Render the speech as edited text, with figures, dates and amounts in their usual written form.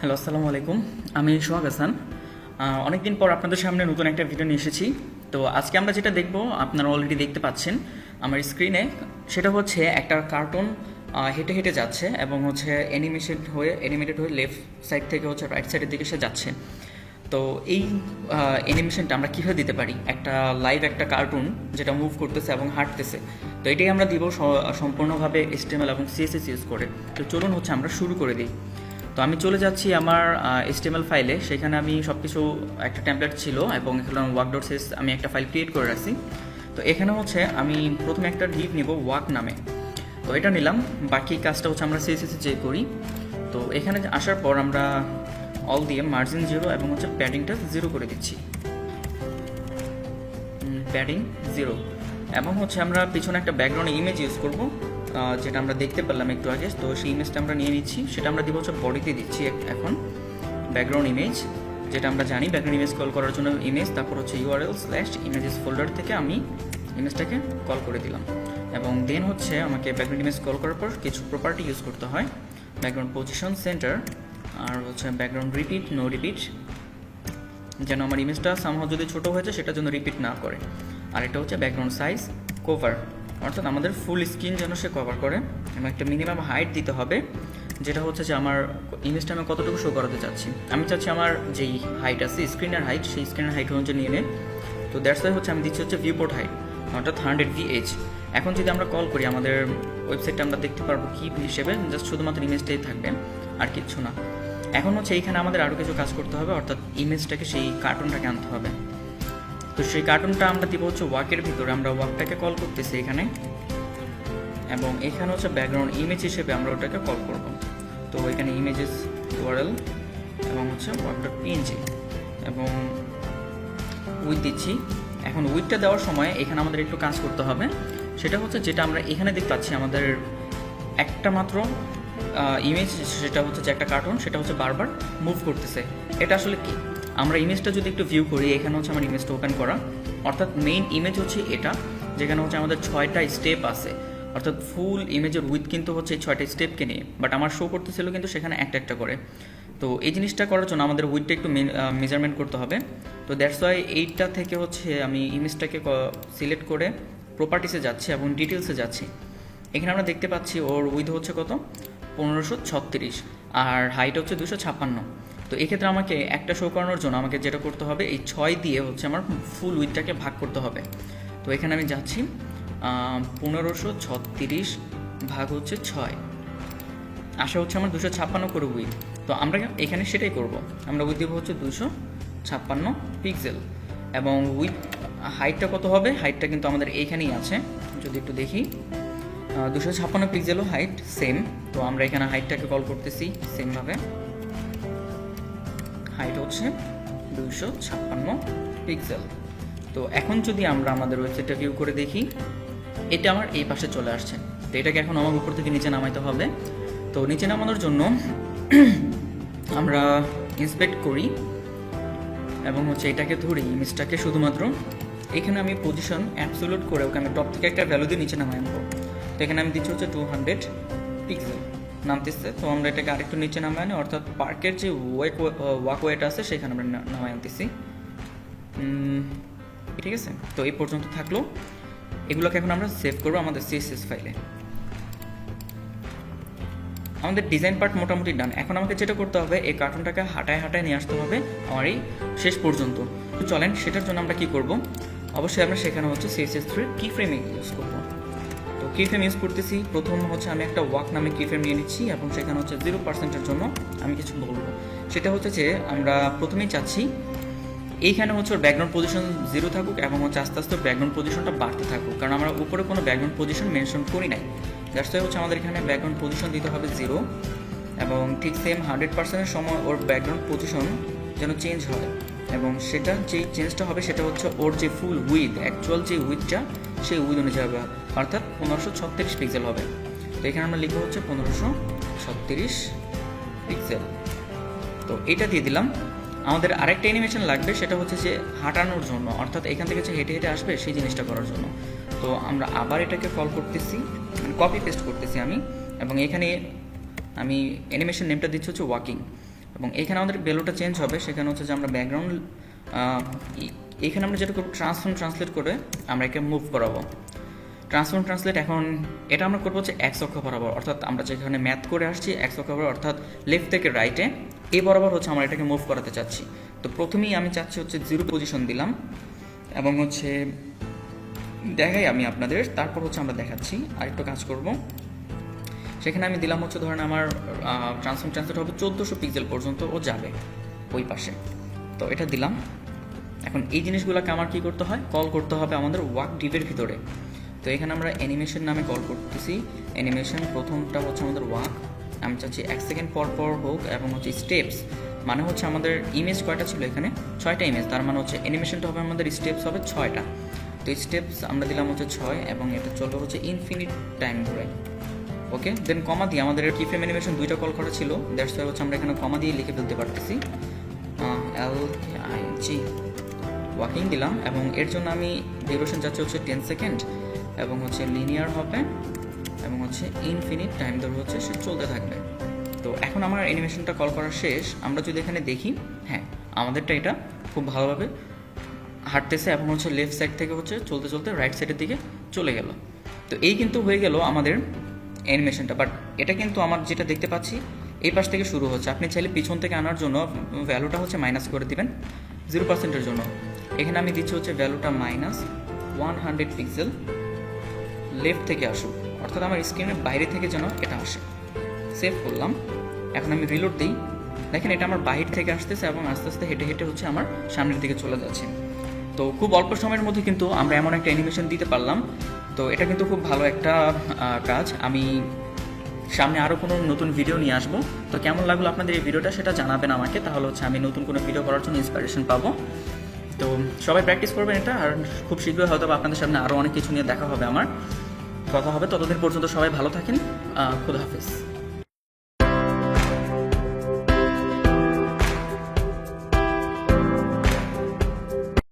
Hello, আসসালামু আলাইকুম। আমি সোহাগ হাসান। অনেকদিন পর আপনাদের সামনে নতুন একটা ভিডিও নিয়ে এসেছি। তো আজকে আমরা যেটা দেখব, আপনারা অলরেডি দেখতে পাচ্ছেন আমার স্ক্রিনে, সেটা হচ্ছে একটা কার্টুন হেঁটে হেঁটে যাচ্ছে এবং হচ্ছে অ্যানিমেটেড হয়ে লেফট সাইড থেকে হচ্ছে রাইট সাইডের দিকে সে যাচ্ছে। তো এই অ্যানিমেশনটা আমরা কীভাবে দিতে পারি, একটা কার্টুন যেটা মুভ করতেছে এবং হাঁটতেছে। তো এটাই আমরা দিব সম্পূর্ণভাবে HTML এবং CSS ইউজ করে। তো চলুন হচ্ছে আমরা শুরু করে দিই। তো আমি চলে যাচ্ছি আমার HTML ফাইলে। সেখানে আমি সব কিছু একটা টেমপ্লেট ছিল এবং এখানে work.cs আমি একটা ফাইল ক্রিয়েট করে রাখছি। তো এখানে হচ্ছে আমি প্রথমে একটা ডিভ নিব ওয়াক নামে। তো এটা নিলাম, বাকি কাজটা হচ্ছে আমরা CSS যে করি। তো এখানে আসার পর আমরা অল দিয়ে মার্জিন 0 এবং হচ্ছে প্যাডিংটা 0 করে দিচ্ছি, প্যাডিং 0। এবং হচ্ছে আমরা পিছনে একটা ব্যাকগ্রাউন্ড ইমেজ ইউজ করব, যেটা আমরা দেখতে পেলাম একটু আগে। তো সেই ইমেজটা আমরা নিয়ে নিচ্ছি, সেটা আমরা দিব হচ্ছে বডিতে দিচ্ছি এখন ব্যাকগ্রাউন্ড ইমেজ, যেটা আমরা জানি ব্যাকগ্রাউন্ড ইমেজ কল করার জন্য ইমেজ, তারপর হচ্ছে URL/images ফোল্ডার থেকে আমি ইমেজটাকে কল করে দিলাম। এবং দেন হচ্ছে আমাকে ব্যাকগ্রাউন্ড ইমেজ কল করার পর কিছু প্রপার্টি ইউজ করতে হয়, ব্যাকগ্রাউন্ড পজিশন, সেন্টার, আর হচ্ছে ব্যাকগ্রাউন্ড রিপিট, নো রিপিট, যেন আমার ইমেজটা সামহাও যদি ছোটো হয়েছে সেটার জন্য রিপিট না করে। আর এটা হচ্ছে ব্যাকগ্রাউন্ড সাইজ কভার, অর্থাৎ আমাদের ফুল স্ক্রিন যেন সে কভার করে। এবং একটা মিনিমাম হাইট দিতে হবে, যেটা হচ্ছে যে আমার ইমেজটা আমি কতটুকু শো করাতে চাচ্ছি। আমি চাচ্ছি আমার যেই হাইট আছে স্ক্রিনের হাইট, সেই স্ক্রিনের হাইট অনুযায়ী নিয়ে নেয়। তো দ্যাটস ওয়াই হচ্ছে আমি দিচ্ছি হচ্ছে ভিউপোর্ট হাইট, অর্থাৎ 100 VH। এখন যদি আমরা কল করি আমাদের ওয়েবসাইটটা, আমরা দেখতে পারবো কি হিসেবে, জাস্ট শুধুমাত্র ইমেজটাই থাকবে আর কিচ্ছু না। এখন হচ্ছে এইখানে আমাদের আরও কিছু কাজ করতে হবে, অর্থাৎ ইমেজটাকে, সেই কার্টুনটাকে আনতে হবে। তো সেই কার্টুনটা আমরা দিব হচ্ছে ওয়াকের ভিতরে, আমরা ওয়াকটাকে কল করতেছি এখানে, এবং এখানে হচ্ছে ব্যাকগ্রাউন্ড ইমেজ হিসেবে আমরা ওটাকে কল করব। তো এখানে ইমেজেস URL এবং হচ্ছে work.png এবং উইথ দিচ্ছি। এখন উইথটা দেওয়ার সময় এখানে আমাদের একটু কাজ করতে হবে, সেটা হচ্ছে যেটা আমরা এখানে দেখতে পাচ্ছি, আমাদের একটা মাত্র ইমেজ, সেটা হচ্ছে যে একটা কার্টুন, সেটা হচ্ছে বারবার মুভ করতেছে। এটা আসলে কি, আমরা ইমেজটা যদি একটু ভিউ করি, এখানে হচ্ছে আমার ইমেজটা ওপেন করা, অর্থাৎ মেইন ইমেজ হচ্ছে এটা, যেখানে হচ্ছে আমাদের 6টা স্টেপ আছে, অর্থাৎ ফুল ইমেজের উইথ কিন্তু হচ্ছে এই 6টা স্টেপকে নিয়ে, বাট আমার শো করতেছিল কিন্তু সেখানে একটা একটা করে। তো এই জিনিসটা করার জন্য আমাদের উইথটা একটু মেজারমেন্ট করতে হবে। তো দ্যাটস ওয়াই এইটা থেকে হচ্ছে আমি ইমেজটাকে সিলেক্ট করে প্রপার্টিসে যাচ্ছি এবং ডিটেলসে যাচ্ছি। এখানে আমরা দেখতে পাচ্ছি ওর উইথ হচ্ছে কত, 1536, আর হাইট হচ্ছে 256। তো এক্ষেত্রে আমাকে একটা শো করানোর জন্য আমাকে যেটা করতে হবে, এই 6 দিয়ে হচ্ছে আমার ফুল উইথটাকে ভাগ করতে হবে। তো এখানে আমি যাচ্ছি 1536 ভাগ হচ্ছে 6, আসা হচ্ছে আমার 256 করে উইথ। তো আমরা এখানে সেটাই করব, আমরা উইথ দেবো হচ্ছে 256 পিক্সেল। এবং উইথ হাইটটা কত হবে, হাইটটা কিন্তু আমাদের এইখানেই আছে, যদি একটু দেখি, 256 পিক্সেলও হাইট সেম। তো আমরা এখানে হাইটটাকে কল করতেছি সেমভাবে, হাইট হচ্ছে 256 পিক্সেল। তো এখন যদি আমরা আমাদের ওয়েবসাইটটা ভিউ করে দেখি, এটা আমার এই পাশে চলে আসছে। তো এটাকে এখন আমার উপর থেকে নিচে নামাইতে হবে। তো নিচে নামানোর জন্য আমরা ইন্সপেক্ট করি এবং হচ্ছে এটাকে ধরি, ইমেজটাকে শুধুমাত্র এখানে আমি পজিশন অ্যাবসোলিউট করে ওকে আমি টপ থেকে একটা ভ্যালু দিয়ে নিচে নামাই আনবো। তো এখানে আমি দিচ্ছি হচ্ছে 200 পিক্সেল নামতেছে। তো আমরা এটাকে আরেকটু নিচে নামাই আনি, অর্থাৎ পার্কের যে ওয়াকওয়েটা আছে সেখানে আমরা নামাই আনতেছি। ঠিক আছে, তো এই পর্যন্ত থাকলো। এগুলোকে এখন আমরা সেভ করবো আমাদের CSS ফাইলে। আমাদের ডিজাইন পার্ট মোটামুটি ডান। এখন আমাকে যেটা করতে হবে, এই কার্টুনটাকে হাঁটায় হাঁটায় নিয়ে আসতে হবে আমার এই শেষ পর্যন্ত। তো চলেন, সেটার জন্য আমরা কি করব, অবশ্যই আমরা সেখানে হচ্ছে CSS3 কি ফ্রেমিং ইউজ করব। তো কি ফ্রেম ইউজ করতেছি, প্রথম হচ্ছে আমি একটা ওয়াক নামে কি ফ্রেম নিয়ে নিচ্ছি এবং সেখানে হচ্ছে 0%-এর জন্য আমি কিছু বলবো। সেটা হচ্ছে যে আমরা প্রথমেই চাচ্ছি এইখানে হচ্ছে ওর ব্যাকগ্রাউন্ড পজিশন 0 থাকুক এবং হচ্ছে আস্তে আস্তে ব্যাকগ্রাউন্ড পজিশনটা বাড়তে থাকুক, কারণ আমরা উপরে কোনো ব্যাকগ্রাউন্ড পজিশন মেনশন করি নাই। দ্যাটস ওয়াই হচ্ছে আমাদের এখানে ব্যাকগ্রাউন্ড পজিশন দিতে হবে 0, এবং ঠিক সেম 100%-এর সময় ওর ব্যাকগ্রাউন্ড পজিশন যেন চেঞ্জ হয়, এবং সেটা যেই চেঞ্জটা হবে সেটা হচ্ছে ওর যে ফুল উইথ, অ্যাকচুয়াল যে উইথটা, সেই উইথ অনুযায়ী হবে, অর্থাৎ 1536 পিক্সেল হবে। তো এখানে আমরা লিখবো হচ্ছে 1536 পিক্সেল। তো এটা দিয়ে দিলাম। আমাদের আরেকটা অ্যানিমেশন লাগবে, সেটা হচ্ছে যে হাঁটানোর জন্য, অর্থাৎ এখান থেকে যে হেঁটে হেঁটে আসবে সেই জিনিসটা করার জন্য। তো আমরা আবার এটাকে কল করতেছি, কপি পেস্ট করতেছি আমি, এবং এখানে আমি অ্যানিমেশন নেমটা দিচ্ছি হচ্ছে ওয়াকিং। এবং এখানে আমাদের ভ্যালুটা চেঞ্জ হবে, সেখানে হচ্ছে যে আমরা ব্যাকগ্রাউন্ড এখানে আমরা যেটা করবো ট্রান্সফর্ম ট্রান্সলেট করে আমরা একে মুভ করাবো। ট্রান্সফর্ম ট্রান্সলেট এখন এটা আমরা করবো হচ্ছে এক্স অক্ষ বরাবর, অর্থাৎ আমরা যেখানে ম্যাথ করে আসছি এক্স অক্ষ বরাবর অর্থাৎ লেফট থেকে রাইটে এই বরাবর হচ্ছে আমরা এটাকে মুভ করাতে চাচ্ছি। তো প্রথমেই আমি চাচ্ছি হচ্ছে 0 পজিশন দিলাম এবং হচ্ছে দেখাই আমি আপনাদের, তারপর হচ্ছে আমরা দেখাচ্ছি আরেকটু কাজ করব। সেখানে আমি দিলাম হচ্ছে ধরেন আমার ট্রান্সফর্ম ট্রান্সলেট হবে 1400 পিক্সেল পর্যন্ত ও যাবে ওই পাশে, তো এটা দিলাম। এখন এই জিনিসগুলোকে আমার কী করতে হয়, কল করতে হবে আমাদের ওয়ার্ক ডিপের ভিতরে। তো এখানে আমরা অ্যানিমেশন নামে কল করতেছি। অ্যানিমেশন প্রথমটা হচ্ছে আমাদের ওয়ার্ক, আমি চাচ্ছি 1 সেকেন্ড পর পর হোক, এবং হচ্ছে স্টেপস মানে হচ্ছে আমাদের ইমেজ কয়টা ছিল এখানে 6টা ইমেজ, তার মানে হচ্ছে অ্যানিমেশনটা হবে আমাদের স্টেপস হবে 6টা। তো স্টেপস আমরা দিলাম হচ্ছে 6 এবং এটা চলবে হচ্ছে ইনফিনিট টাইম ধরে। ওকে, দেন কমা দিয়ে আমাদের কি ফ্রেম অ্যানিমেশন 2টা কল করা ছিল, দ্যাটস ওয়াই হচ্ছে আমরা এখানে কমা দিয়ে লিখে ফেলতে পারতেছি। LKIG ওয়াকিং দিলাম এবং এর জন্য আমি ডিউরেশন যাচ্ছে হচ্ছে 10 সেকেন্ড এবং হচ্ছে লিনিয়ার হবে এবং হচ্ছে ইনফিনিট টাইম ধরে হচ্ছে সে চলতে থাকবে। তো এখন আমার অ্যানিমেশনটা কল করা শেষ। আমরা যদি এখানে দেখি, হ্যাঁ আমাদেরটা এটা খুব ভালোভাবে হাঁটতেছে এবং হচ্ছে লেফট সাইড থেকে হচ্ছে চলতে চলতে রাইট সাইডের দিকে চলে গেল। তো এই কিন্তু হয়ে গেল আমাদের অ্যানিমেশনটা, বাট এটা কিন্তু আমার যেটা দেখতে পাচ্ছি এই পাশ থেকে শুরু হচ্ছে। আপনি চাইলে পিছন থেকে আনার জন্য ভ্যালুটা হচ্ছে মাইনাস করে দিবেন 0%-এর জন্য। এখানে আমি দিচ্ছি হচ্ছে ভ্যালুটা -100 পিক্সেল লেফট থেকে আসুক, অর্থাৎ আমার স্ক্রিনের বাইরে থেকে যেন এটা আসে। সেভ করলাম। এখন আমি রিলোড দিই, দেখেন এটা আমার বাইরে থেকে আসতেছে এবং আস্তে আস্তে হেঁটে হেঁটে হচ্ছে আমার সামনের দিকে চলে যাচ্ছে। তো খুব অল্প সময়ের মধ্যে কিন্তু আমরা এমন একটা অ্যানিমেশন দিতে পারলাম। তো এটা কিন্তু খুব ভালো একটা কাজ। আমি সামনে আরও কোনো নতুন ভিডিও নিয়ে আসবো। তো কেমন লাগলো আপনাদের এই ভিডিওটা সেটা জানাবেন আমাকে, তাহলে হচ্ছে আমি নতুন কোনো ভিডিও করার জন্য ইন্সপিরেশন পাবো। তো সবাই প্র্যাকটিস করবেন এটা, আর খুব শীঘ্রই হয়তো আপনাদের সামনে আরও অনেক কিছু নিয়ে দেখা হবে, আমার কথা হবে। ততদিন পর্যন্ত সবাই ভালো থাকেন। খুদা হাফেজ।